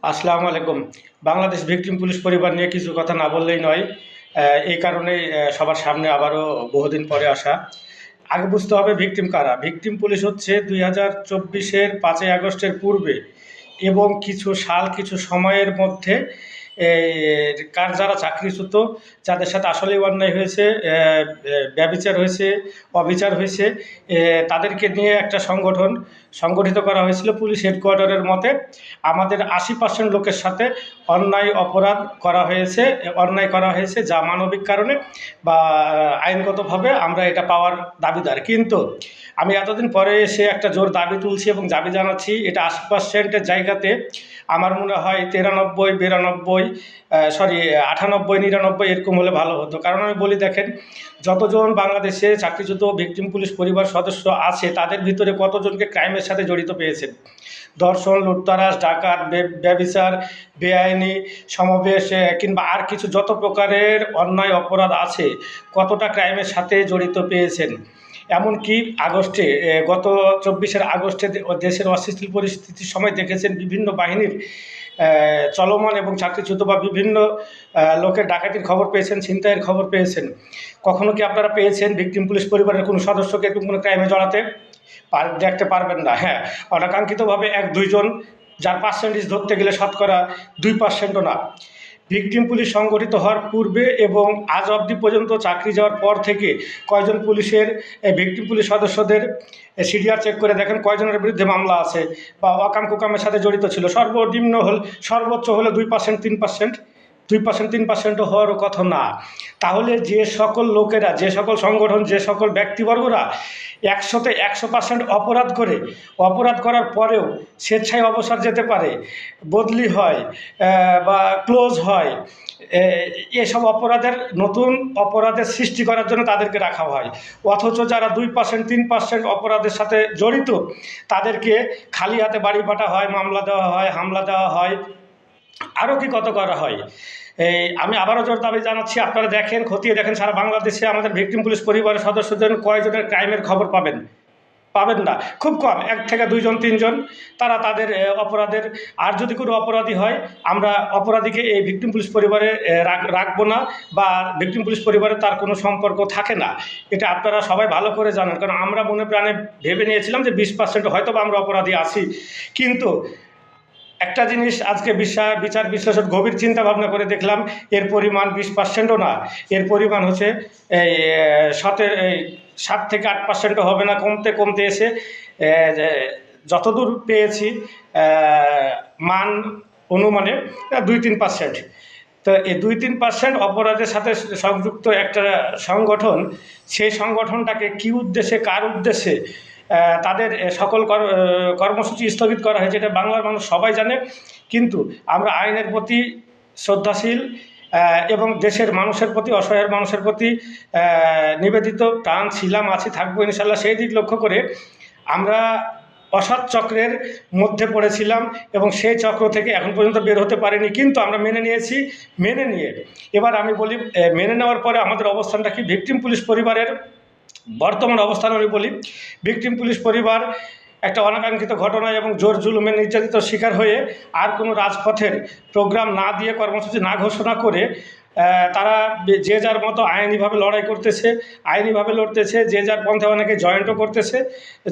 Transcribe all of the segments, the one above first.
আসসালামু আলাইকুম। Bangladesh victim police পরিবার নিয়ে কিছু কথা না বললেই নয়। এই কারণেই সবার সামনে আবারও বহুদিন পরে আসা। আগে বুঝতে হবে ভিকটিম কারা। ভিকটিম পুলিশ হচ্ছে 2024-এর 5ই আগস্টের পূর্বে এবং কিছু সময়ের মধ্যে যারা চাকরিচ্যুত, যাদের সাথে আসলেই অন্যায় হয়েছে, ব্যভিচার হয়েছে, অবিচার হয়েছে, তাদেরকে নিয়ে একটা সংগঠন সংগঠিত করা হয়েছিল পুলিশ হেডকোয়ার্টারের মতে। আমাদের 80% লোকের সাথে অন্যায় করা হয়েছে, যা মানবিক কারণে বা আইনগতভাবে আমরা এটা পাওয়ার দাবিদার। কিন্তু আমি এতদিন পরে এসে একটা জোর দাবি তুলছি এবং দাবি জানাচ্ছি, এটা 80%-এর জায়গাতে আমার মনে হয় 93, 92, 98, 99 এরকম হলে ভালো হতো। কারণ আমি বলি, দেখেন, যতজন বাংলাদেশে চাকরিচ্যুত ভিকটিম পুলিশ পরিবার সদস্য আছে, তাদের ভিতরে কতজনকে ক্রাইমের সাথে জড়িত পেয়েছেন? ধর্ষণ, লুটতরাজ, ডাকাত, ব্যভিচার, বেআইনি সমাবেশ, কিংবা আর কিছু যত প্রকারের অন্যায় অপরাধ আছে, কতটা ক্রাইমের সাথে জড়িত পেয়েছেন? এমনকি গত 24-এর আগস্টে দেশের অস্থিতিশীল পরিস্থিতির সময় দেখেছেন বিভিন্ন বাহিনীর চলমান এবং চাকরিচ্যুত বা বিভিন্ন লোকের ডাকাতির খবর পেয়েছেন, ছিনতাইয়ের খবর পেয়েছেন। কখনো কি আপনারা পেয়েছেন ভিকটিম পুলিশ পরিবারের কোনো সদস্যকে কোনো ক্রাইমে জড়াতে? দেখতে পারবেন না। হ্যাঁ, অনাকাঙ্ক্ষিতভাবে 1-2 জন, যার পার্সেন্টেজ ধরতে গেলে শতকরা 2%ও না। ভিকটিম পুলিশ সংগঠিত হওয়ার পূর্বে এবং আজ অবধি পর্যন্ত চাকরি যাওয়ার পর থেকে কয়জন পুলিশের ভিকটিম পুলিশ সদস্যদের সিডিআর চেক করে দেখেন কয়জনের বিরুদ্ধে মামলা আছে বা অকাম কুকামের সাথে জড়িত ছিল? সর্বোচ্চ হলে 2%, 3%। 2%, 3%ও হওয়ারও কথা না। তাহলে যে সকল লোকেরা, যে সকল সংগঠন, যে সকল ব্যক্তিবর্গরা 100-তে 100% অপরাধ করার পরেও স্বেচ্ছায় অবসর যেতে পারে, বদলি হয়, বা ক্লোজ হয়, এসব নতুন অপরাধের সৃষ্টি করার জন্য তাদেরকে রাখা হয়। অথচ যারা 2%, 3% অপরাধের সাথে জড়িত, তাদেরকে খালি হাতে বাড়ি পাঠা হয়, মামলা দেওয়া হয়, হামলা দেওয়া হয়, আরও কি কত করা হয়। আমি আবারও জোর দাবি জানাচ্ছি, আপনারা দেখেন, খতিয়ে দেখেন, সারা বাংলাদেশে আমাদের ভিকটিম পুলিশ পরিবারের সদস্যদের কয়জনের ক্রাইমের খবর পাবেন? পাবেন না, খুব কম, 1 থেকে 2 জন, 3 জন, তারা তাদের অপরাধের। আর যদি কোনো অপরাধী হয়, আমরা অপরাধীকে এই ভিকটিম পুলিশ পরিবারে রাখবো না, বা ভিকটিম পুলিশ পরিবারে তার কোনো সম্পর্ক থাকে না। এটা আপনারা সবাই ভালো করে জানেন, কারণ আমরা মনে প্রাণে ভেবে নিয়েছিলাম যে 20% হয়তো বা আমরা অপরাধী আছি। কিন্তু একটা জিনিস আজকে বিচার বিশ্লেষণ গভীর চিন্তা ভাবনা করে দেখলাম, এর পরিমাণ 20%ও না। এর পরিমাণ হচ্ছে এই 7 থেকে 8%ও হবে না, কমতে কমতে এসে যতদূর পেয়েছি মান অনুমানে 2-3%। তো এই 2-3% অপরাধের সাথে সংযুক্ত একটা সংগঠন, সেই সংগঠনটাকে কী উদ্দেশ্যে, কার উদ্দেশ্যে তাদের সকল কর্মসূচি স্থগিত করা হয়েছে, এটা বাংলার মানুষ সবাই জানে। কিন্তু আমরা আইনের প্রতি শ্রদ্ধাশীল এবং দেশের মানুষের প্রতি, অসহায় মানুষের প্রতি নিবেদিত প্রাণ ছিলাম, আছি, থাকবো ইনশাল্লাহ। সেই দিক লক্ষ্য করে আমরা অসৎ চক্রের মধ্যে পড়েছিলাম এবং সেই চক্র থেকে এখন পর্যন্ত বের হতে পারিনি। কিন্তু আমরা মেনে নিয়েছি। মেনে নিয়ে এবার আমি বলি, মেনে নেওয়ার পরে আমাদের অবস্থানটা কি? ভিকটিম পুলিশ পরিবারের বর্তমান অবস্থান আমি বলি, ভিকটিম পুলিশ পরিবার একটা অনাকাঙ্ক্ষিত ঘটনা এবং জোর জুলুমে নির্যাতিত শিকার হয়ে আর কোনো রাজপথের প্রোগ্রাম না দিয়ে, কর্মসূচি না ঘোষণা করে, তারা যে যার মতো আইনিভাবে লড়াই করতেছে, আইনিভাবে লড়তেছে, যে যার পন্থে অনেকে জয়েন্টও করতেছে।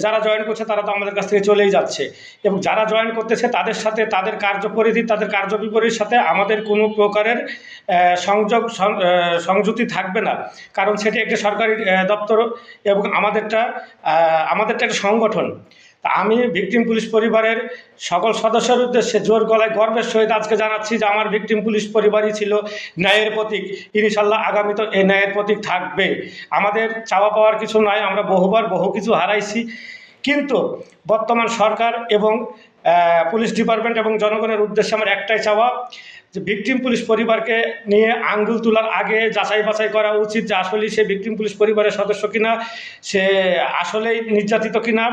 যারা জয়েন করছে তারা তো আমাদের কাছ থেকে চলেই যাচ্ছে, এবং যারা জয়েন করতেছে তাদের সাথে, তাদের কার্যপরিধি, তাদের কার্যবিপরীর সাথে আমাদের কোনো প্রকারের সংযুক্তি থাকবে না। কারণ সেটি একটি সরকারি দপ্তর এবং আমাদেরটা একটা সংগঠন। তা আমি ভিকটিম পুলিশ পরিবারের সকল সদস্যের উদ্দেশ্যে জোর গলায় গর্বের সহিত আজকে জানাচ্ছি যে আমার ভিকটিম পুলিশ পরিবারই ছিল ন্যায়ের প্রতীক। ইনশাল্লাহ আগামীতে এই ন্যায়ের প্রতীক থাকবে। আমাদের চাওয়া পাওয়ার কিছু নয়, আমরা বহুবার বহু কিছু হারাইছি। কিন্তু বর্তমান সরকার এবং পুলিশ ডিপার্টমেন্ট এবং জনগণের উদ্দেশ্যে আমার একটাই চাওয়া, যে ভিকটিম পুলিশ পরিবারকে নিয়ে আঙ্গুল তোলার আগে যাচাই বাছাই করা উচিত যে আসলেই সে ভিকটিম পুলিশ পরিবারের সদস্য কিনা, সে আসলেই নির্যাতিত কিনা,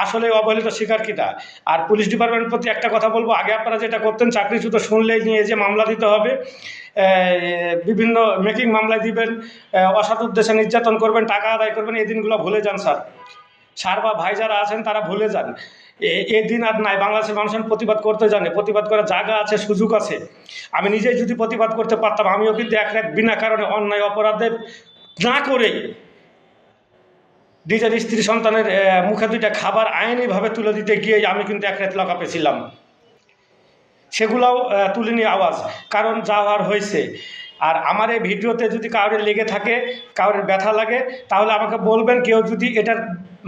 আসলেই অবহেলিত শিকার কিনা। আর পুলিশ ডিপার্টমেন্টের প্রতি একটা কথা বলবো, আগে আপনারা যেটা করতেন, চাকরিচ্যুত শুনলেই নিয়ে যে মামলা দিতে হবে, বিভিন্ন মেকিং মামলায় দিবেন, অসৎ উদ্দেশ্যে নির্যাতন করবেন, টাকা আদায় করবেন, এই দিনগুলো ভুলে যান স্যার। স্যার বা ভাই যারা আছেন তারা ভুলে যান। এই দিন আর নাই। বাংলাদেশের মানুষ প্রতিবাদ করতে জানে, প্রতিবাদ করার জায়গা আছে, সুযোগ আছে। আমি নিজেই যদি প্রতিবাদ করতে পারতাম, আমিও কিন্তু এক রাত বিনা কারণে অন্যায় অপরাধে না করেই নিজের স্ত্রী সন্তানের মুখে দুইটা খাবার আইনিভাবে তুলে দিতে গিয়ে আমি কিন্তু এক রাত লকআপে ছিলাম। সেগুলোও তুলিনি আওয়াজ, কারণ যা হওয়ার হয়েছে। আর আমার এই ভিডিওতে যদি কারোর লেগে থাকে, কারোর ব্যথা লাগে, তাহলে আমাকে বলবেন। কেউ যদি এটার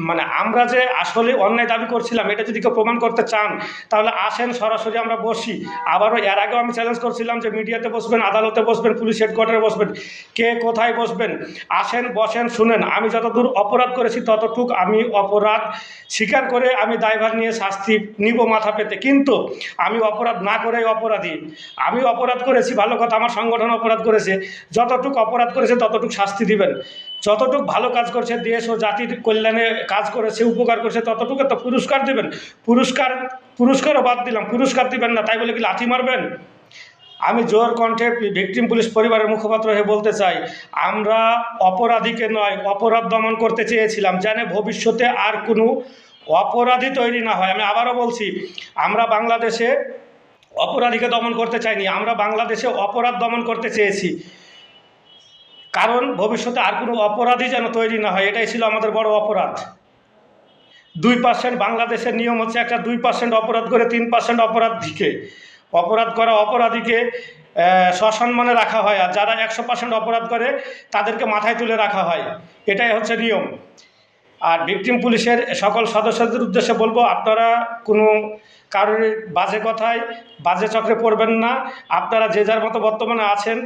মানে আমরা যে আসলে অন্যায় দাবি করছিলাম এটা যদি কেউ প্রমাণ করতে চান, তাহলে আসেন, সরাসরি আমরা বসি। আবারও এর আগেও আমি চ্যালেঞ্জ করছিলাম যে মিডিয়াতে বসবেন, আদালতে বসবেন, পুলিশ হেডকোয়ার্টারে বসবেন, কে কোথায় বসবেন, আসেন, বসেন, শুনেন। আমি যতদূর অপরাধ করেছি ততটুক আমি অপরাধ স্বীকার করে আমি দায়ভার নিয়ে শাস্তি নিব মাথা পেতে। কিন্তু আমি অপরাধ না করেই অপরাধী। আমি অপরাধ করেছি ভালো কথা, আমার সংগঠন অপরাধ করেছে, যতটুক অপরাধ করেছে ততটুক শাস্তি দিবেন। যতটুক ভালো কাজ করছে, দেশ ও জাতির কল্যাণে কাজ করেছে, উপকার করেছে, ততটুকু তো পুরস্কার দিবেন। পুরস্কারও বাদ দিলাম, পুরস্কার দিবেন না তাই বলে কি লাথি মারবেন? আমি জোর কণ্ঠে ভিকটিম পুলিশ পরিবারের মুখপাত্র হয়ে বলতে চাই, আমরা অপরাধীকে নয়, অপরাধ দমন করতে চেয়েছিলাম, যেন ভবিষ্যতে আর কোনো অপরাধী তৈরি না হয়। আমি আবারও বলছি, আমরা বাংলাদেশে অপরাধীকে দমন করতে চাইনি, আমরা বাংলাদেশে অপরাধ দমন করতে চেয়েছি, কারণ ভবিষ্যতে আর কোনো অপরাধী যেন তৈরি না হয়। এটাই ছিল আমাদের বড় অপরাধ। 2% বাংলাদেশের নিয়ম হচ্ছে একটা 2% অপরাধ করে 3% অপরাধ করা অপরাধীকে সসম্মানে রাখা হয়, আর যারা 100% অপরাধ করে তাদেরকে মাথায় তুলে রাখা হয়। এটাই হচ্ছে নিয়ম। আর ভিকটিম পুলিশের সকল সদস্যদের উদ্দেশ্যে বলবো, আপনারা কোনো কারোর বাজে কথায়, বাজে চক্রে পড়বেন না। আপনারা যে যার মতো বর্তমানে আছেন,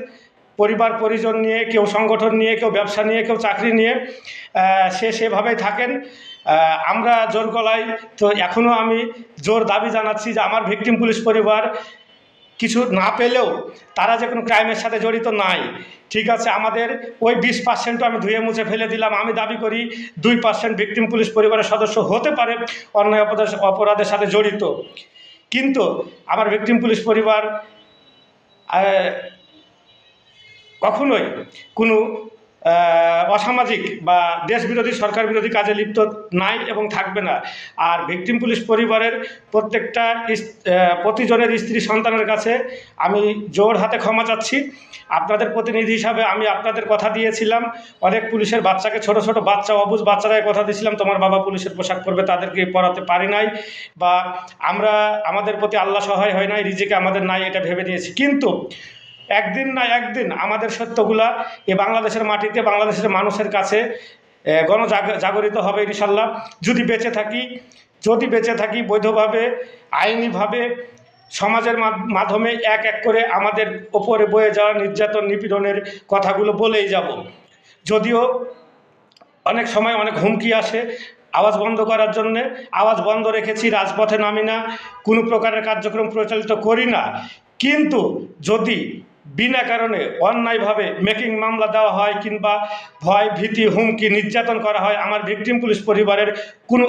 পরিবার পরিজন নিয়ে, কেউ সংগঠন নিয়ে, কেউ ব্যবসা নিয়ে, কেউ চাকরি নিয়ে, সেভাবেই থাকেন। আমরা জোর গলায় তো এখনও আমি জোর দাবি জানাচ্ছি যে আমার ভিকটিম পুলিশ পরিবার কিছু না পেলেও তারা যে কোনো ক্রাইমের সাথে জড়িত নাই। ঠিক আছে, আমাদের ওই 20% আমি ধুয়ে মুছে ফেলে দিলাম। আমি দাবি করি 2% ভিকটিম পুলিশ পরিবারের সদস্য হতে পারে অন্যায় অপরাধের সাথে জড়িত, কিন্তু আমার ভিকটিম পুলিশ পরিবার কখনোই কোনো অসামাজিক বা দেশবিরোধী, সরকার বিরোধী কাজে লিপ্ত নাই এবং থাকবে না। আর ভিকটিম পুলিশ পরিবারের প্রত্যেকটা প্রতিজনের স্ত্রী সন্তানের কাছে আমি জোর হাতে ক্ষমা চাচ্ছি। আপনাদের প্রতিনিধি হিসাবে আমি আপনাদের কথা দিয়েছিলাম, অনেক পুলিশের বাচ্চাকে, ছোট ছোট বাচ্চা, অবুঝ বাচ্চারাই কথা দিয়েছিলাম তোমার বাবা পুলিশের পোশাক পরবে, তাদেরকে পরাতে পারি নাই, বা আমাদের প্রতি আল্লাহ সহায় হয় নাই, রিজিকে আমাদের নাই, এটা ভেবে নিয়েছি। কিন্তু একদিন না একদিন আমাদের সত্যগুলা এ বাংলাদেশের মাটিতে, বাংলাদেশের মানুষের কাছে গণজাগরিত হবে ইনশাল্লাহ। যদি বেঁচে থাকি বৈধভাবে, আইনিভাবে, সমাজের মাধ্যমে এক এক করে আমাদের ওপরে বয়ে যাওয়া নির্যাতন, নিপীড়নের কথাগুলো বলেই যাব। যদিও অনেক সময় অনেক হুমকি আসে আওয়াজ বন্ধ করার জন্যে, আওয়াজ বন্ধ রেখেছি, রাজপথে নামি না, কোনো প্রকারের কার্যক্রম প্রচলিত করি না। কিন্তু যদি বিনা কারণে অন্যায়ভাবে মেকিং মামলা দেওয়া হয়, কিংবা ভয়, ভীতি, হুমকি, নির্যাতন করা হয় আমার ভিকটিম পুলিশ পরিবারের কোনো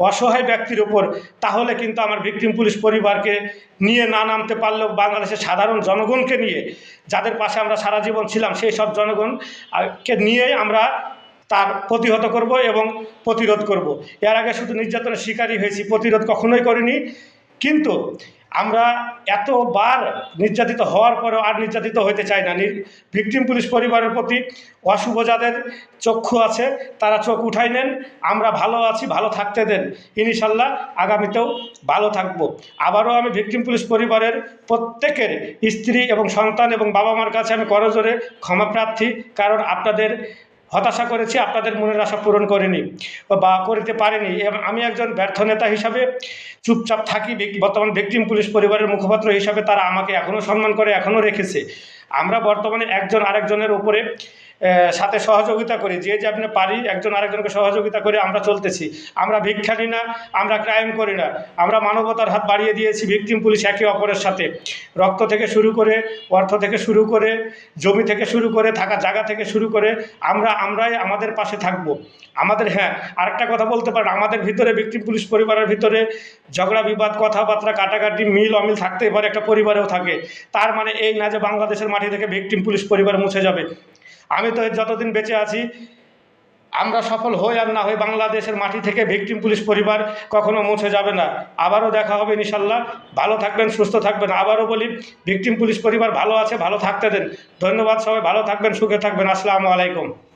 অসহায় ব্যক্তির উপর, তাহলে কিন্তু আমার ভিকটিম পুলিশ পরিবারকে নিয়ে না নামতে পারলেও বাংলাদেশের সাধারণ জনগণকে নিয়ে, যাদের পাশে আমরা সারা জীবন ছিলাম, সেই সব জনগণকে নিয়েই আমরা তার প্রতিহত করব এবং প্রতিরোধ করব। এর আগে শুধু নির্যাতনের শিকারই হয়েছি, প্রতিরোধ কখনোই করিনি। কিন্তু আমরা এতবার নির্যাতিত হওয়ার পরেও আর নির্যাতিত হতে চাই না। ভিকটিম পুলিশ পরিবারের প্রতি অশুভ যাদের চক্ষু আছে তারা চোখ উঠাই নেন। আমরা ভালো আছি, ভালো থাকতে দেন, ইনশাল্লাহ আগামীতেও ভালো থাকব। আবারও আমি ভিকটিম পুলিশ পরিবারের প্রত্যেকের স্ত্রী এবং সন্তান এবং বাবা মার কাছে আমি করজোরে ক্ষমা প্রার্থী, কারণ আপনাদের হতাশা করেছি, আপনাদের মনের আশা পূরণ করিনি বা করতে পারিনি। এবং আমি একজন ব্যর্থ নেতা হিসাবে চুপচাপ থাকি। বর্তমান ভিকটিম পুলিশ পরিবারের মুখপাত্র হিসাবে তারা আমাকে এখনও সম্মান করে, এখনও রেখেছে। আমরা বর্তমানে একজন আরেকজনের উপরে সাথে সহযোগিতা করি, যে আপনি পারি একজন আরেকজনকে সহযোগিতা করে আমরা চলতেছি। আমরা ভিক্ষা নিই না, আমরা ক্রাইম করি না, আমরা মানবতার হাত বাড়িয়ে দিয়েছি ভিকটিম পুলিশ একে অপরের সাথে। রক্ত থেকে শুরু করে, অর্থ থেকে শুরু করে, জমি থেকে শুরু করে, থাকা জায়গা থেকে শুরু করে আমরাই আমাদের পাশে থাকব। আমাদের আরেকটা কথা বলতে পারেন, আমাদের ভিতরে ভিকটিম পুলিশ পরিবারের ভিতরে ঝগড়া বিবাদ, কথাবার্তা, কাটাকাটি, মিল অমিল থাকতেই পারে, একটা পরিবারেও থাকে। তার মানে এই না যে বাংলাদেশের মাটি থেকে ভিকটিম পুলিশ পরিবার মুছে যাবে। আমি তো যতদিন বেঁচে আছি আমরা সফল হই আর না হই, বাংলাদেশের মাটি থেকে ভিকটিম পুলিশ পরিবার কখনো মুছে যাবে না। আবারও দেখা হবে ইনশাল্লাহ। ভালো থাকবেন, সুস্থ থাকবেন। আবারও বলি, ভিকটিম পুলিশ পরিবার ভালো আছে, ভালো থাকতে দেন। ধন্যবাদ, সবাই ভালো থাকবেন, সুখে থাকবেন। আসসালামু আলাইকুম।